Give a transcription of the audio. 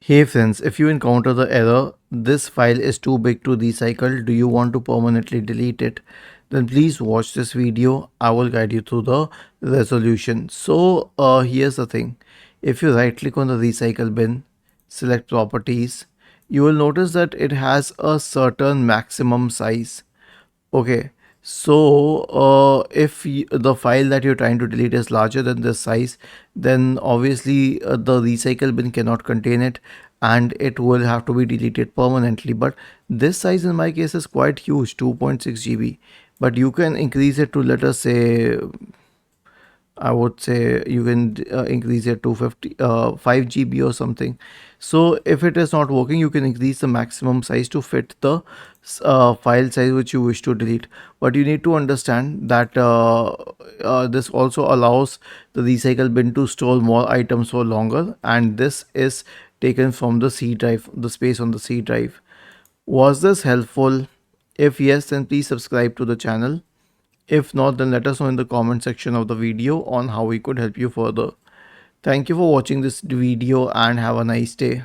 Hey friends, if you encounter the error, this file is too big to recycle, do you want to permanently delete it? Then please watch this video. I will guide you through the resolution. Here's the thing. If you right click on the recycle bin, select properties, you will notice that it has a certain maximum size. Okay, if the file that you're trying to delete is larger than this size, then obviously the recycle bin cannot contain it and it will have to be deleted permanently. But this size in my case is quite huge, 2.6 GB. But you can increase it to, let us say, I would say you can increase it to 5 GB or something. So if it is not working, you can increase the maximum size to fit the file size which you wish to delete. But you need to understand that this also allows the recycle bin to store more items for longer, and this is taken from the C drive, the space on the C drive. Was this helpful? If yes, then please subscribe to the channel. If not, then let us know in the comment section of the video on how we could help you further. Thank you for watching this video and have a nice day.